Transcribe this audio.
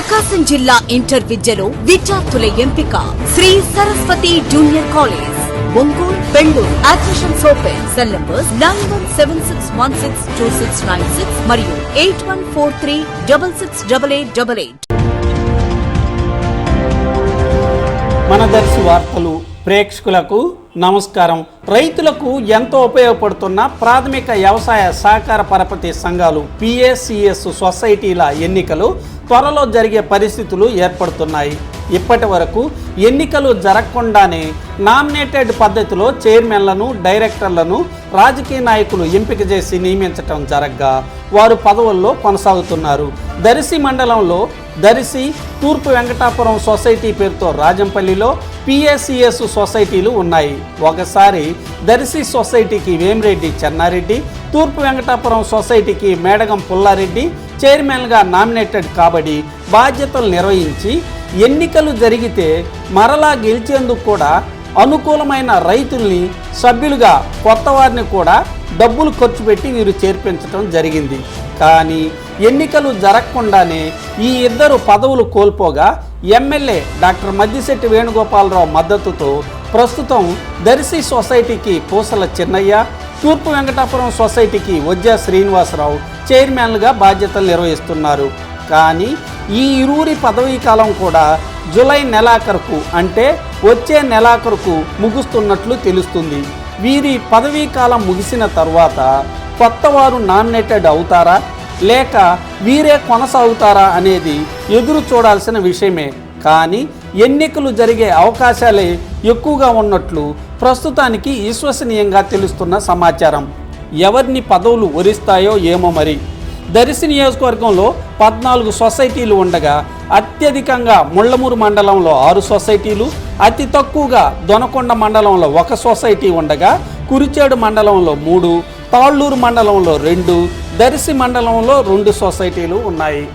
ప్రకాశం జిల్లా ఇంటర్ విద్యలో విద్యార్థుల ఎంపిక Shri Saraswati junior college Ongole Bengaluru. Admissions open. Cell numbers 9176162696 మరియు 8143668888. మన దర్శి వార్తలు ప్రేక్షకులకు నమస్కారం. రైతులకు ఎంతో ఉపయోగపడుతున్న ప్రాథమిక వ్యవసాయ సహకార పరపతి సంఘాలు PACS సొసైటీల ఎన్నికలు త్వరలో జరిగే పరిస్థితులు ఏర్పడుతున్నాయి. ఇప్పటి వరకు ఎన్నికలు జరగకుండానే నామినేటెడ్ పద్ధతిలో చైర్మన్లను, డైరెక్టర్లను రాజకీయ నాయకులు ఎంపిక చేసి నియమించటం జరగ్గా వారు పదవుల్లో కొనసాగుతున్నారు. దర్శి మండలంలో దర్శి, తూర్పు వెంకటాపురం సొసైటీ పేరుతో రాజంపల్లిలో PACS సొసైటీలు ఉన్నాయి. ఒకసారి దర్శి సొసైటీకి వేమిరెడ్డి చెన్నారెడ్డి, తూర్పు వెంకటాపురం సొసైటీకి మేడగం పుల్లారెడ్డి చైర్మన్గా నామినేటెడ్ కాబడి బాధ్యతలు నిర్వహించి ఎన్నికలు జరిగితే మరలా గెలిచేందుకు కూడా అనుకూలమైన రైతుల్ని సభ్యులుగా కొత్త వారిని కూడా డబ్బులు ఖర్చు పెట్టి వీరు చేర్పించడం జరిగింది. కానీ ఎన్నికలు జరగకుండానే ఈ ఇద్దరు పదవులు కోల్పోగా ఎమ్మెల్యే డాక్టర్ మద్దిశెట్టి వేణుగోపాలరావు మద్దతుతో ప్రస్తుతం దర్శి సొసైటీకి పూసల చిన్నయ్య, తూర్పు వెంకటాపురం సొసైటీకి వజ్జా శ్రీనివాసరావు చైర్మన్లుగా బాధ్యతలు నిర్వహిస్తున్నారు. కానీ ఈ ఇరువురి పదవీ కాలం కూడా జూలై నెలాఖరుకు అంటే వచ్చే నెలాఖరుకు ముగుస్తున్నట్లు తెలుస్తుంది. వీరి పదవీ కాలం ముగిసిన తర్వాత కొత్త వారు నామినేటెడ్ అవుతారా లేక వీరే కొనసాగుతారా అనేది ఎదురు చూడాల్సిన విషయమే. కానీ ఎన్నికలు జరిగే అవకాశాలే ఎక్కువగా ఉన్నట్లు ప్రస్తుతానికి విశ్వసనీయంగా తెలుస్తున్న సమాచారం. ఎవరిని పదవులు వరిస్తాయో ఏమో మరి. దర్శి నియోజకవర్గంలో 14 సొసైటీలు ఉండగా అత్యధికంగా ముళ్లమూరు మండలంలో 6 సొసైటీలు, అతి తక్కువగా దొనకొండ మండలంలో 1 సొసైటీ ఉండగా కురిచేడు మండలంలో 3, తాళ్ళూరు మండలంలో 2, దర్శి మండలంలో 2 సొసైటీలు ఉన్నాయి.